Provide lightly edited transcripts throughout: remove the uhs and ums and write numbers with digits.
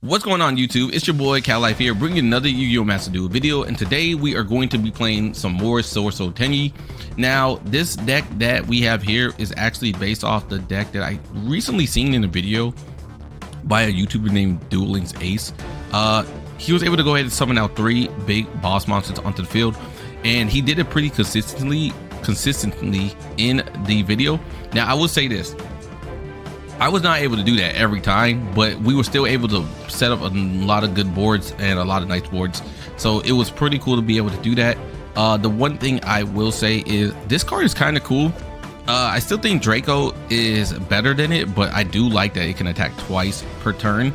What's going on YouTube? It's your boy Cal Life here, bringing another Yu-Gi-Oh! Master Duel video, and today we are going to be playing some more Swordsoul Tenyi. Now, this deck that we have here is actually based off the deck that I recently seen in a video by a YouTuber named Dueling's Ace. He was able to go ahead and summon out 3 big boss monsters onto the field, and he did it pretty consistently in the video. Now, I will say this. I was not able to do that every time, but we were still able to set up a lot of good boards and a lot of nice boards. So it was pretty cool to be able to do that. The one thing I will say is this card is kind of cool. I still think Draco is better than it, but I do like that it can attack twice per turn.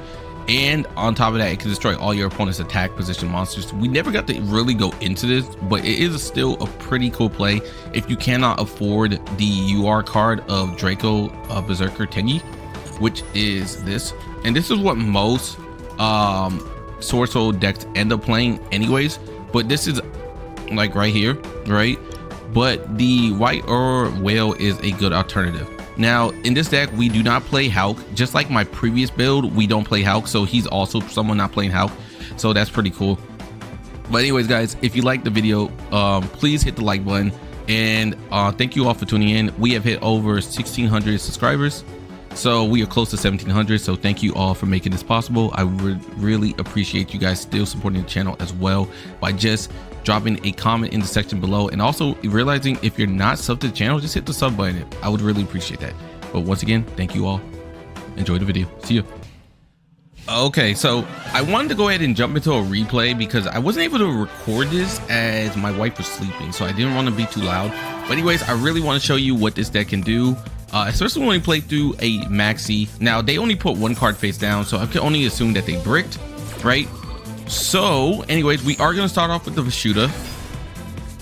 And on top of that, it can destroy all your opponent's attack position monsters. We never got to really go into this, but it is still a pretty cool play if you cannot afford the UR card of Draco Berserker Tenyi, which is this. And this is what most Swordsoul decks end up playing anyways, but this is like right here, right? But the white or whale is a good alternative. Now, in this deck, we do not play Hulk. Just like my previous build, we don't play Hulk, so he's also someone not playing Hulk, so that's pretty cool. But anyways, guys, if you liked the video, please hit the like button, and thank you all for tuning in. We have hit over 1,600 subscribers, so we are close to 1,700, so thank you all for making this possible. I would really appreciate you guys still supporting the channel as well by just dropping a comment in the section below, and also realizing if you're not subbed to the channel, just hit the sub button. I would really appreciate that. But once again, thank you all. Enjoy the video. See you. Okay, so I wanted to go ahead and jump into a replay because I wasn't able to record this as my wife was sleeping, so I didn't want to be too loud. But anyways, I really want to show you what this deck can do, especially when we play through a Maxx C. Now, they only put 1 card face down, so I can only assume that they bricked, right? So anyways, we are going to start off with the Vishuda,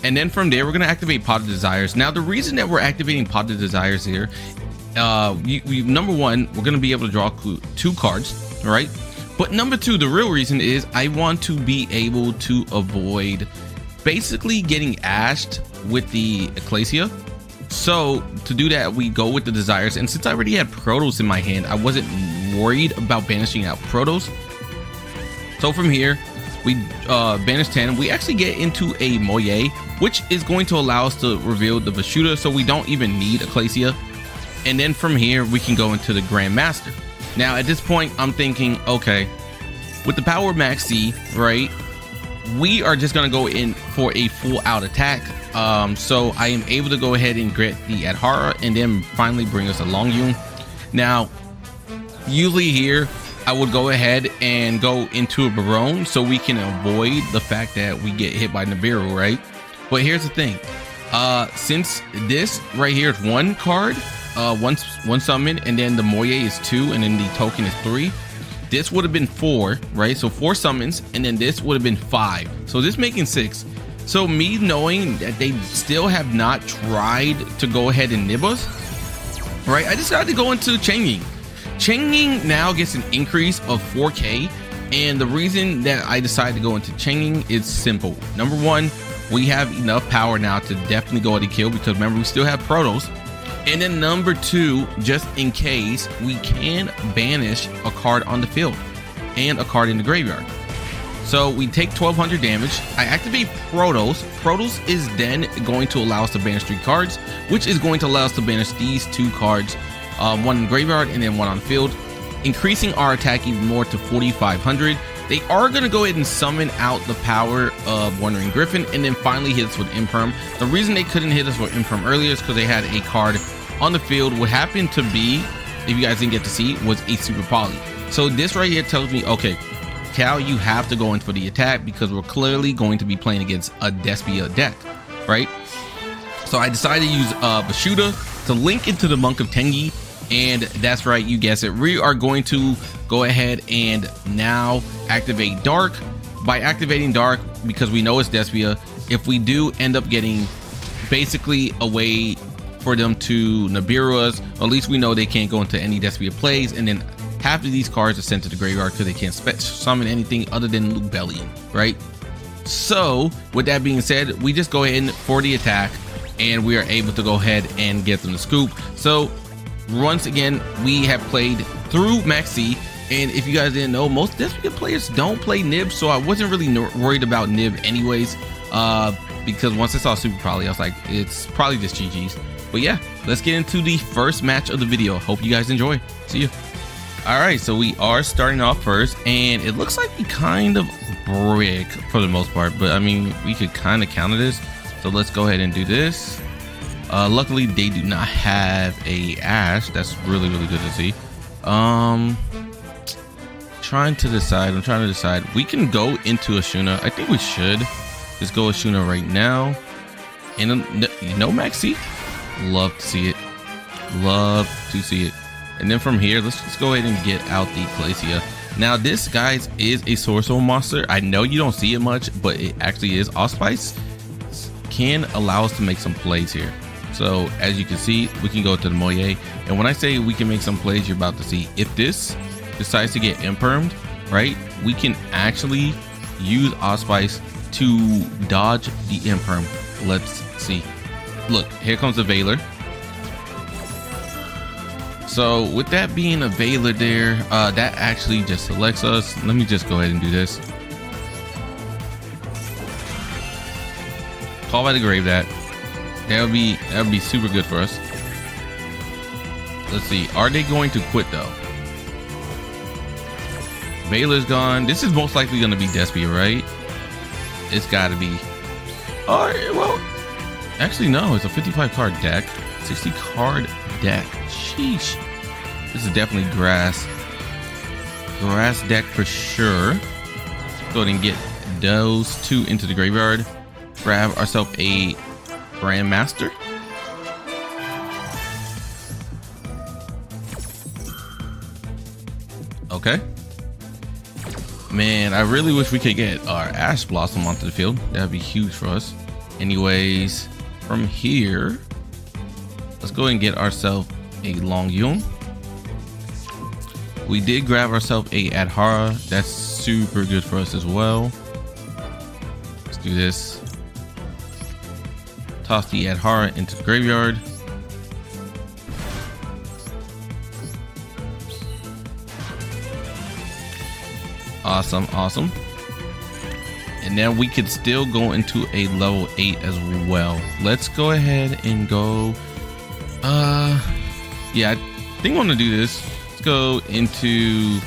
and then from there we're going to activate Pot of Desires. Now, the reason that we're activating Pot of Desires here, number 1, we're going to be able to draw 2 cards, right? But number 2, the real reason is I want to be able to avoid basically getting ashed with the Ecclesia. So to do that, we go with the Desires, and since I already had Protos in my hand, I wasn't worried about banishing out Protos. So from here, we banish 10. We actually get into a Mo Ye, which is going to allow us to reveal the Vishuda, so we don't even need Ecclesia. And then from here, we can go into the Grandmaster. Now, at this point, I'm thinking, okay, with the power of Maxx C, right, we are just going to go in for a full out attack. So I am able to go ahead and get the Adhara and then finally bring us a Longyuan. Now, usually here, I would go ahead and go into a Baronne so we can avoid the fact that we get hit by Nibiru, right? But here's the thing. Since this right here is 1 card, one summon, and then the Mo Ye is 2, and then the token is 3, this would have been 4, right? So 4 summons, and then this would have been 5. So this making 6. So me knowing that they still have not tried to go ahead and nib us, right? I decided to go into Chengying. Chengying now gets an increase of 4k, and the reason that I decided to go into Chengying is simple. Number 1, we have enough power now to definitely go ahead and kill, because remember, we still have Protos. And then number 2, just in case, we can banish a card on the field and a card in the graveyard. So we take 1200 damage. I activate Protos. Protos is then going to allow us to banish 3 cards, which is going to allow us to banish these 2 cards, 1 in the graveyard and then 1 on the field, increasing our attack even more to 4500. They are going to go ahead and summon out the power of Wandering Griffin and then finally hit us with Imperm. The reason they couldn't hit us with Imperm earlier is because they had a card on the field. What happened to be, if you guys didn't get to see, was a Super Poly. So this right here tells me, okay, Cal, you have to go in for the attack because we're clearly going to be playing against a Despia deck, right? So I decided to use Vishuda to link into the Monk of Tenyi. And that's right, you guessed it, we are going to go ahead and now activate Dark. By activating Dark, because we know it's Despia, if we do end up getting basically a way for them to Nibiru us, at least we know they can't go into any Despia plays, and then half of these cards are sent to the graveyard because they can't summon anything other than Lubellion, right? So with that being said, we just go ahead for the attack, and we are able to go ahead and get them to scoop. So once again, we have played through Maxx C, And if you guys didn't know, most Despia players don't play Nib, so I wasn't really worried about Nib anyways, because once I saw Super Probably, I was like, it's probably just GG's. But yeah, let's get into the first match of the video. Hope you guys enjoy. See you. All right, so we are starting off first, and it looks like we kind of brick for the most part, but I mean, we could kind of counter this. So let's go ahead and do this. Luckily, they do not have a Ash. That's really, really good to see. I'm trying to decide. We can go into Ashuna. I think we should just go Ashuna right now. And you know, Maxx C, love to see it. Love to see it. And then from here, let's just go ahead and get out the Ecclesia. Now, this, guys, is a Swordsoul monster. I know you don't see it much, but it actually is. Auspice can allow us to make some plays here. So, as you can see, we can go to the Mo Ye. And when I say we can make some plays, you're about to see. If this decides to get impermed, right, we can actually use Auspice to dodge the imperm. Let's see. Look, here comes the Veiler. So with that being a Veiler there, that actually just selects us. Let me just go ahead and do this. Call by the grave that would be super good for us. Let's see, are they going to quit though? Veiler's gone. This is most likely going to be Despia, right? It's got to be. All right, well, actually no, it's a 55 card deck, 60 card deck. Sheesh. This is definitely grass deck for sure. Go ahead and get those two into the graveyard. Grab ourselves a Grandmaster. Okay. Man, I really wish we could get our Ash Blossom onto the field. That'd be huge for us. Anyways, from here, let's go ahead and get ourselves a Longyuan. We did grab ourselves a Adhara. That's super good for us as well. Let's do this. Toss the Adhara into the graveyard. Awesome, awesome. And then we could still go into a level 8 as well. Let's go ahead and go. Yeah, I think I want to do this. Let's go into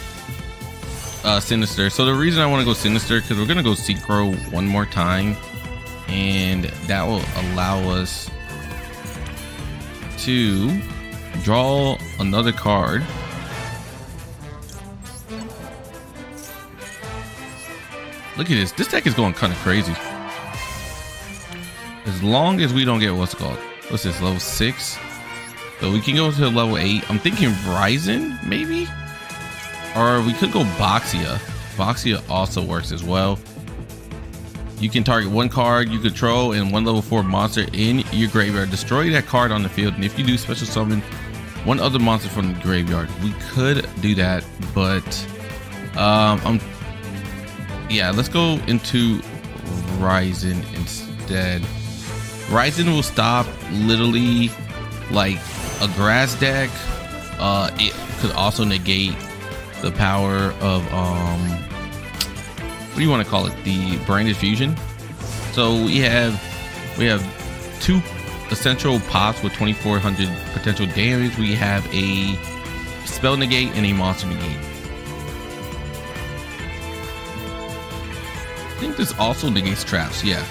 Sinister. So the reason I want to go Sinister, because we're gonna go Synchro one more time, and that will allow us to draw another card. Look at this. This deck is going kind of crazy. As long as we don't get what's this, level 6. So we can go to level 8. I'm thinking Ryzen, maybe? Or we could go Baxia. Baxia also works as well. You can target one card you control and one level 4 monster in your graveyard. Destroy that card on the field. And if you do, special summon one other monster from the graveyard. We could do that, but yeah, let's go into Ryzen instead. Ryzen will stop literally like a grass deck. It could also negate the power of what do you want to call it, the Branded Fusion. So we have 2 essential pots with 2400 potential damage. We have a spell negate and a monster negate. I think this also negates traps, yeah.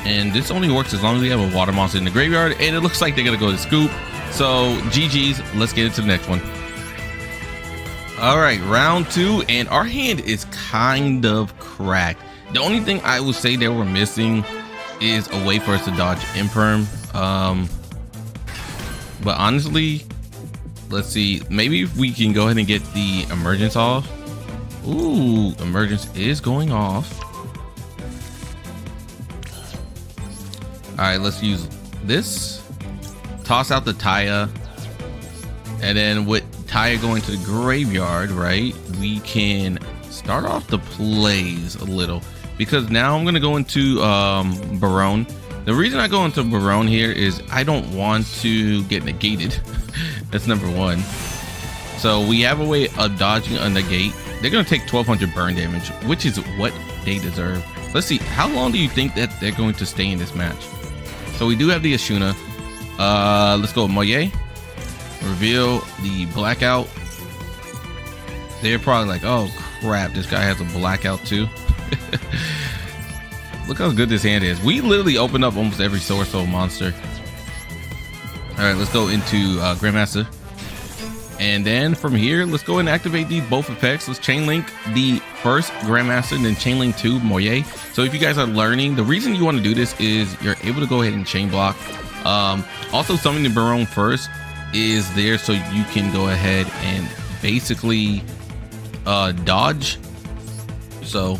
And this only works as long as we have a water monster in the graveyard, and it looks like they're gonna go to Scoop. So GG's, let's get into the next one. All right, round 2, and our hand is kind of cracked. The only thing I would say that we're missing is a way for us to dodge Imperm. But honestly, let's see, maybe if we can go ahead and get the Emergence off. Ooh, Emergence is going off. All right, let's use this. Toss out the Taia. And then with Taia going to the graveyard, right, we can start off the plays a little. Because now I'm going to go into Baronne. The reason I go into Baronne here is I don't want to get negated. That's number one. So we have a way of dodging a negate. They're going to take 1200 burn damage, which is what they deserve. Let's see, how long do you think that they're going to stay in this match? So we do have the Ashuna. Let's go with Mo Ye. Reveal the Blackout. They're probably like, oh crap, this guy has a Blackout too. Look how good this hand is. We literally opened up almost every Swordsoul monster. All right, let's go into Grandmaster. And then from here, let's go and activate these both effects. Let's chain link the first Grandmaster and then chain link 2 Mo Ye. So if you guys are learning, the reason you want to do this is you're able to go ahead and chain block. Also summoning the Baronne first is there so you can go ahead and basically dodge. So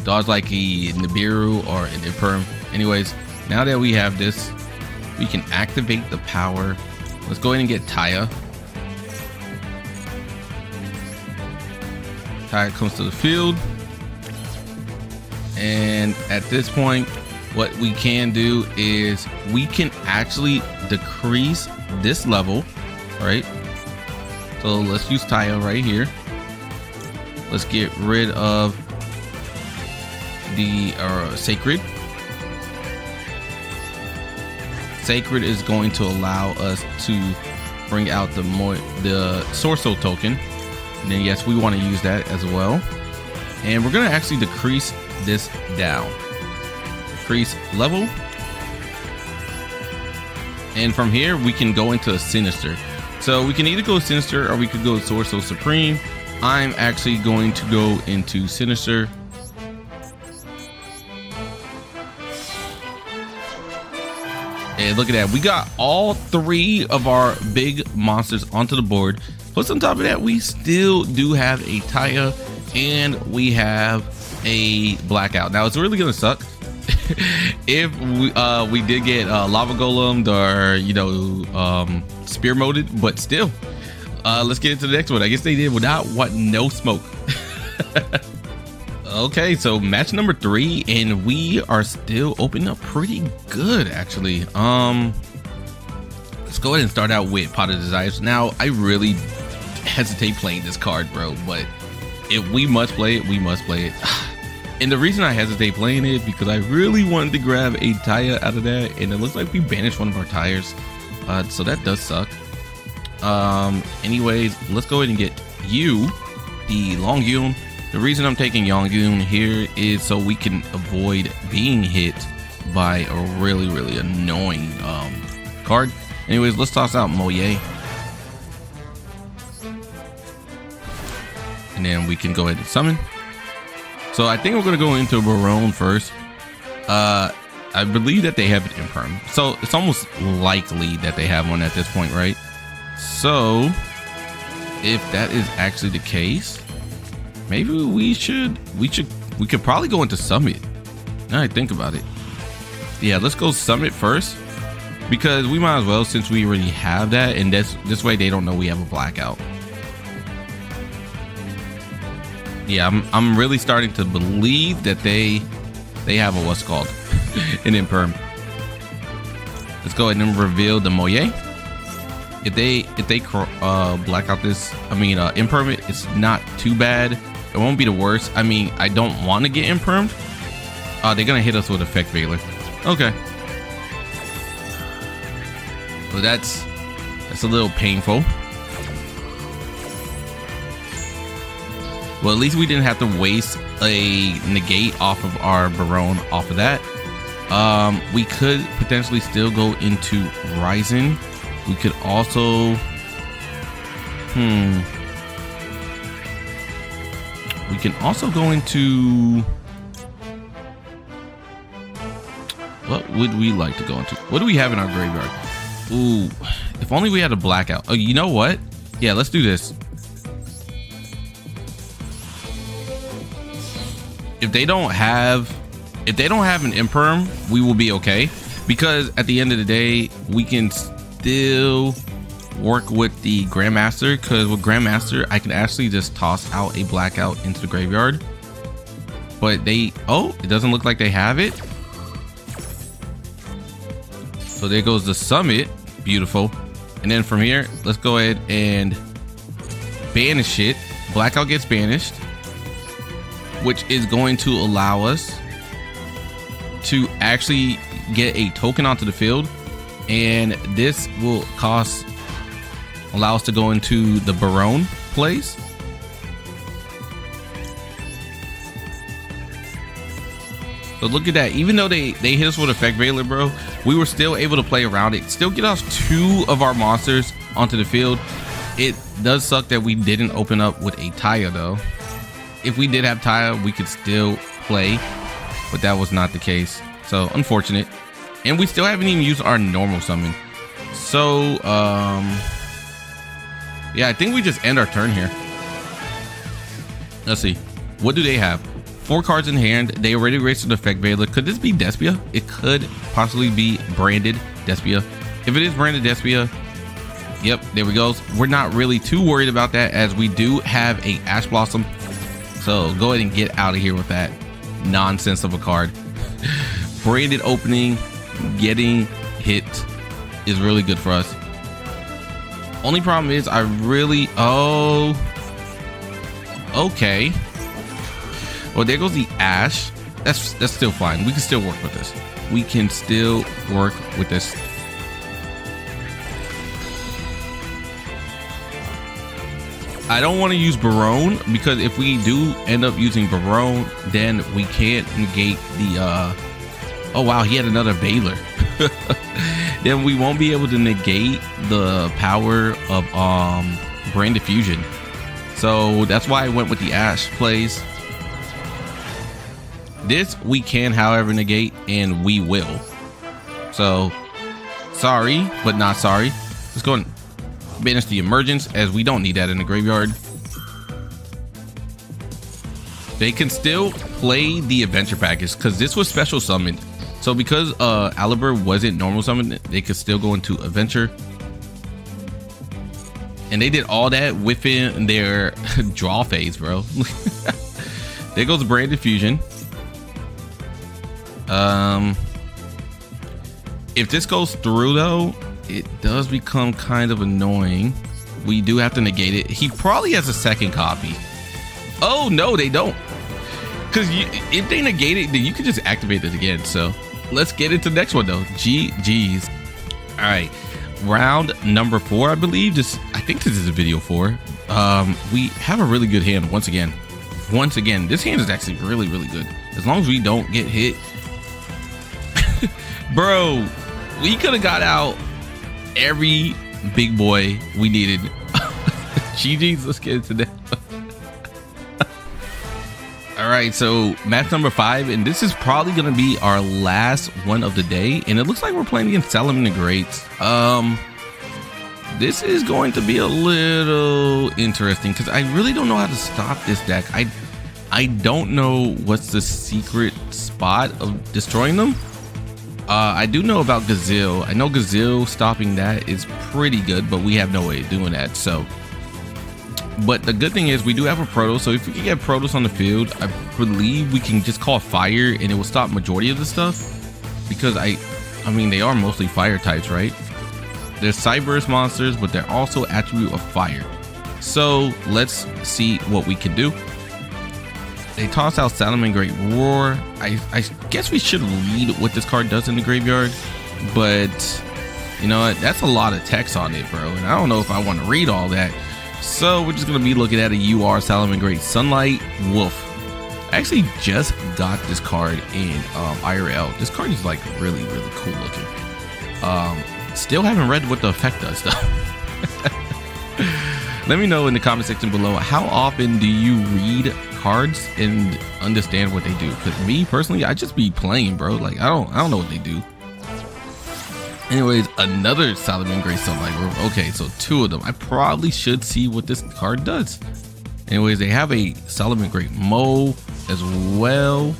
dodge like a Nibiru or an Imperm. Anyways, now that we have this, we can activate the power. Let's go ahead and get Taia. Taia comes to the field, and at this point what we can do is we can actually decrease this level, right? So let's use Taia right here. Let's get rid of the Sacred. Sacred is going to allow us to bring out the Swordsoul token. And then yes, we want to use that as well. And we're going to actually decrease this down. Decrease level. And from here, we can go into a Sinister. So we can either go Sinister or we could go Swordsoul Supreme. I'm actually going to go into Sinister. And look at that. We got all 3 of our big monsters onto the board. Plus on top of that, we still do have a Taia and we have a Blackout. Now it's really gonna suck if we did get lava golemed or, you know, spear moded, but still, let's get into the next one. I guess they did without no smoke. Okay, so match number 3, and we are still opening up pretty good actually. Let's go ahead and start out with Pot of Desires. Now I really hesitate playing this card, bro, but if we must play it, we must play it. And the reason I hesitate playing it is because I really wanted to grab a Taia out of that, and it looks like we banished one of our Tires, so that does suck. Anyways, let's go ahead and get you the Longyuan. The reason I'm taking Longyuan here is so we can avoid being hit by a really annoying card. Anyways, let's toss out Mo Ye. And then we can go ahead and summon. So I think we're going to go into Baronne first. I believe that they have an Imperm. So it's almost likely that they have one at this point, right? So if that is actually the case, maybe we could probably go into Summit. Now I think about it. Yeah, let's go Summit first, because we might as well, since we already have that, and this way they don't know we have a Blackout. Yeah, I'm really starting to believe that they have a what's called an Imperm. Let's go ahead and reveal the Mo Ye. If they Blackout this, I mean Imperm it, it's not too bad. It won't be the worst. I mean, I don't want to get Impermed. They're gonna hit us with Effect Veiler. Okay. Well, that's a little painful. Well, at least we didn't have to waste a negate off of our Baronne off of that. We could potentially still go into Ryzen. We could also we can also go into, what would we like to go into? What do we have in our graveyard? Ooh, if only we had a Blackout. Oh, you know what? Yeah, let's do this. If they don't have an Imperm, we will be okay, because at the end of the day, we can still work with the Grandmaster, because with Grandmaster I can actually just toss out a Blackout into the graveyard. But it doesn't look like they have it. So there goes the summit. Beautiful. And then from here, let's go ahead and banish it. Blackout gets banished, which is going to allow us to actually get a token onto the field. And this will allow us to go into the Baronne place. So look at that. Even though they hit us with Effect Veiler, bro, we were still able to play around it. Still get us 2 of our monsters onto the field. It does suck that we didn't open up with a Taia, though. If we did have Taia, we could still play, but that was not the case. So unfortunate. And we still haven't even used our normal summon. So yeah, I think we just end our turn here. Let's see. What do they have? 4 cards in hand. They already raised an Effect Veiler. Could this be Despia? It could possibly be branded Despia. If it is branded Despia, yep, there we go. We're not really too worried about that, as we do have a Ash Blossom. So go ahead and get out of here with that nonsense of a card. Branded opening, getting hit is really good for us. Only problem is okay. Well, there goes the Ash. That's still fine. We can still work with this. We can still work with this. I don't want to use Baronne, because if we do end up using Baronne, then we can't negate the oh wow, he had another Veiler. Then we won't be able to negate the power of Brain Diffusion. So that's why I went with the Ash plays. This we can, however, negate, and we will. So sorry, but not sorry. Let's go and banish the Emergence, as we don't need that in the graveyard. They can still play the Adventure package, because this was special summoned. So because Alibur wasn't normal summoned, they could still go into Adventure. And they did all that within their draw phase, bro. There goes the Brain Diffusion. If this goes through, though, it does become kind of annoying. We do have to negate it. He probably has a second copy. Oh no, they don't, because if they negate it, then you can just activate it again. So let's get into the next one, though. GG's. All right, round number 4, I believe. I think this is a video 4. We have a really good hand once again. This hand is actually really good, as long as we don't get hit. Bro, we could have got out every big boy we needed. GG's. Let's get into that. All right, so match number 5, and this is probably gonna be our last one of the day, and it looks like we're playing against Salamandar the Greats. This is going to be a little interesting, because I really don't know how to stop this deck. I don't know what's the secret spot of destroying them. I do know about Gazelle. I know Gazelle stopping that is pretty good, but we have no way of doing that. So, but the good thing is we do have a Protos. So if we can get Protos on the field, I believe we can just call fire and it will stop majority of the stuff. Because I mean, they are mostly fire types, right? They're Cyberse monsters, but they're also attribute of fire. So let's see what we can do. They toss out Salamandar Great Roar. I guess we should read what this card does in the graveyard, but you know what? That's a lot of text on it, bro, and I don't know if I want to read all that. So we're just gonna be looking at a UR Salamandar Great Sunlight Wolf. I actually just got this card in IRL. This card is like really cool looking. Still haven't read what the effect does though. Let me know in the comment section below, how often do you read cards and understand what they do? Because me personally, I just be playing, bro. Like I don't know what they do. Anyways, another Salamandar Great Sunlight Room. Okay, so 2 of them. I probably should see what this card does. Anyways, they have a Salamandar Great Mo as well.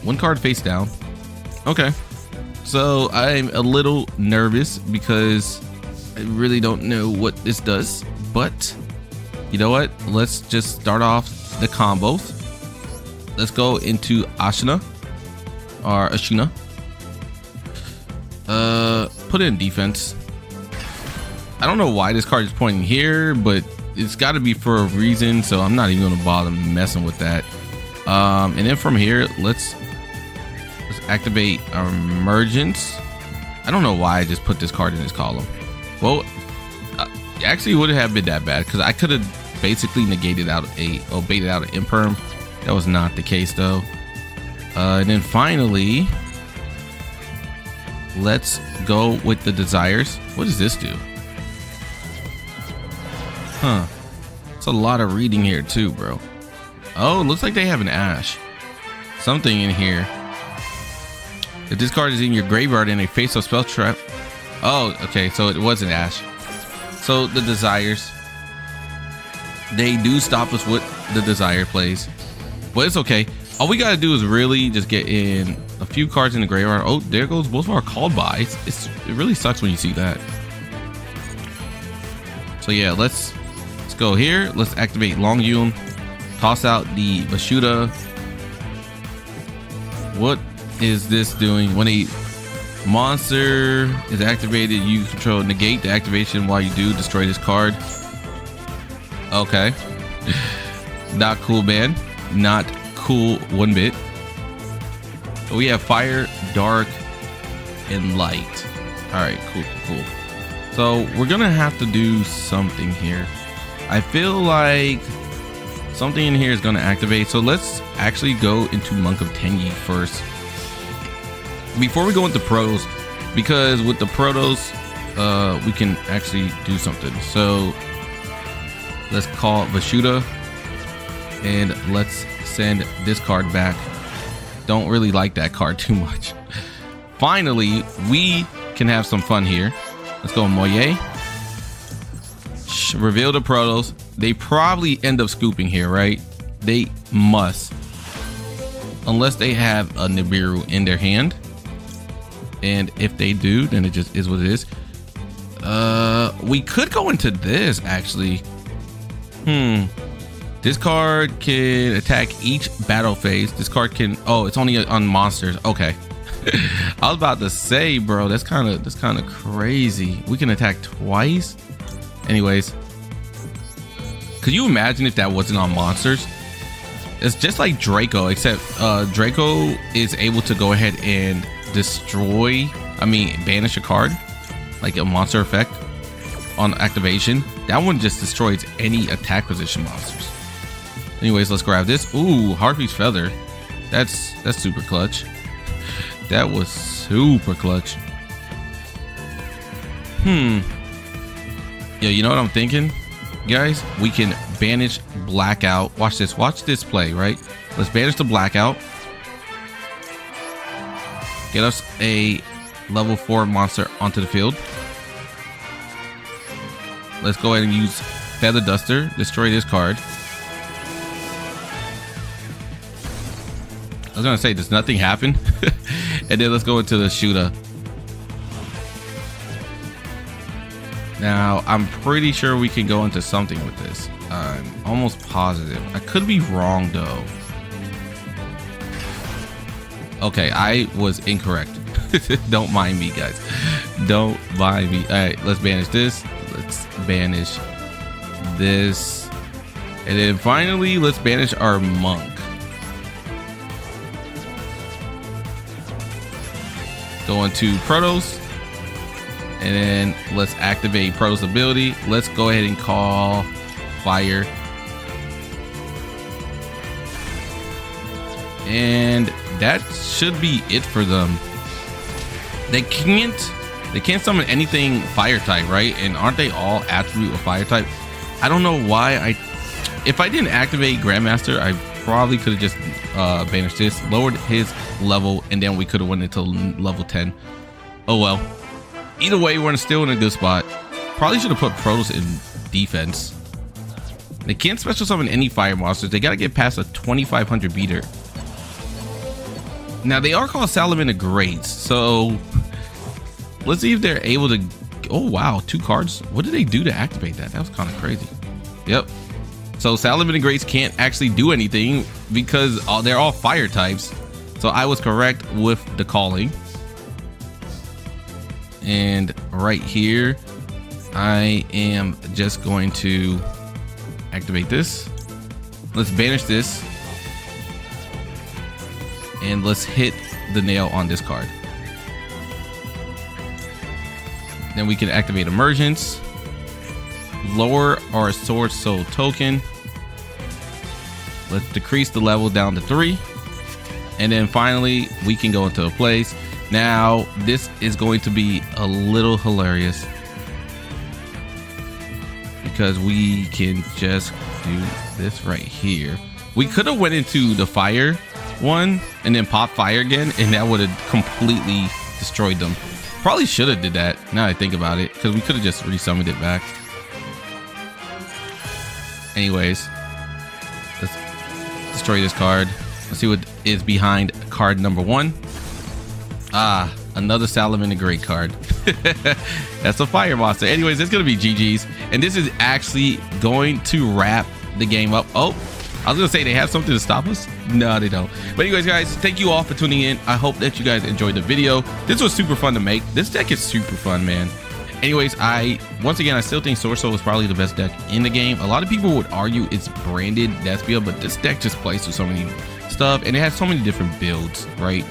1 card face down. Okay, so I'm a little nervous because I really don't know what this does, but you know what? Let's just start off the combos. Let's go into Ashuna or Ashuna. put it in defense. I don't know why this card is pointing here, but it's got to be for a reason, so I'm not even gonna bother messing with that. And then from here, let's activate our Emergence. I don't know why I just put this card in this column. Well, actually, it wouldn't have been that bad because I could have basically negated out baited out an Imperm. That was not the case though. And then finally, let's go with the Desires. What does this do? Huh. It's a lot of reading here too, bro. Oh, looks like they have an Ash. Something in here. If this card is in your graveyard and a face-up spell trap. Oh, okay, so it was an Ash. So the Desires, they do stop us with the Desire plays, but it's okay. All we gotta do is really just get in a few cards in the graveyard. Oh, there goes both of our called buys. It really sucks when you see that. So yeah, let's go here. Let's activate Longyuan. Toss out the Vishuda. What is this doing? When a monster is activated, you control negate the activation while you do destroy this card. Okay. Not cool, man. Not cool one bit. So we have fire, dark, and light. All right, cool. So we're gonna have to do something here. I feel like something in here is gonna activate. So let's actually go into Monk of Tenyi first before we go into Protos, because with the Protos we can actually do something. So let's call Vishuda and let's send this card back. Don't really like that card too much. Finally, we can have some fun here. Let's go Mo Ye. Reveal the Protos. They probably end up scooping here, right? They must, unless they have a Nibiru in their hand. And if they do, then it just is what it is. We could go into this actually. This card can attack each battle phase. This card can, oh, it's only on monsters. Okay. I was about to say, bro, that's kind of crazy. We can attack twice. Anyways, could you imagine if that wasn't on monsters? It's just like Draco, except Draco is able to go ahead and banish a card, like a monster effect on activation. That one just destroys any attack position monsters. Anyways, let's grab this. Ooh, Harpie's Feather. That's super clutch. That was super clutch. Yeah, you know what I'm thinking, guys? We can banish Blackout. Watch this play, right? Let's banish the Blackout. Get us a level 4 monster onto the field. Let's go ahead and use Feather Duster. Destroy this card. I was gonna say, does nothing happen? And then let's go into the Shooter. Now, I'm pretty sure we can go into something with this. I'm almost positive. I could be wrong though. Okay, I was incorrect. Don't mind me, guys. Don't mind me. All right, let's banish this. Let's banish this. And then finally, let's banish our monk. Go into Protos. And then let's activate Protos ability. Let's go ahead and call fire. And that should be it for them. They can't summon anything fire type, right? And aren't they all attribute of fire type? I don't know why if I didn't activate Grandmaster, I probably could have just banished this, lowered his level, and then we could have went into level 10. Oh well. Either way, we're still in a good spot. Probably should have put Protos in defense. They can't special summon any fire monsters. They got to get past a 2500 beater. Now, they are called Salamander Greats, so let's see if they're able to... Oh, wow, 2 cards. What did they do to activate that? That was kind of crazy. Yep. So Salamander Greats can't actually do anything because they're all fire types. So I was correct with the calling. And right here, I am just going to activate this. Let's banish this. And let's hit the nail on this card. Then we can activate Emergence. Lower our Swordsoul token. Let's decrease the level down to 3. And then finally, we can go into a place. Now, this is going to be a little hilarious because we can just do this right here. We could have went into the fire one and then pop fire again, and that would have completely destroyed them. Probably should have did that now I think about it, because we could have just resummoned it back. Anyways, let's destroy this card. Let's see what is behind card number 1. Ah, another Salamander Great card. That's a fire monster. Anyways, it's gonna be GG's, and this is actually going to wrap the game up. Oh, I was gonna say they have something to stop us. No, they don't. But anyways, guys, thank you all for tuning in. I hope that you guys enjoyed the video. This was super fun to make. This deck is super fun, man. Anyways, once again, I still think Swordsoul is probably the best deck in the game. A lot of people would argue it's branded Despia, but this deck just plays with so many stuff, and it has so many different builds, right?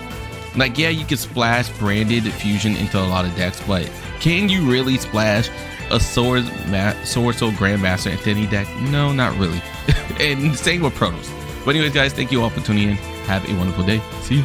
Like, yeah, you can splash branded fusion into a lot of decks, but can you really splash a Swordsoul Grandmaster and Tenyi deck? No, not really. And same with Protos. But anyways, guys, thank you all for tuning in. Have a wonderful day. See you.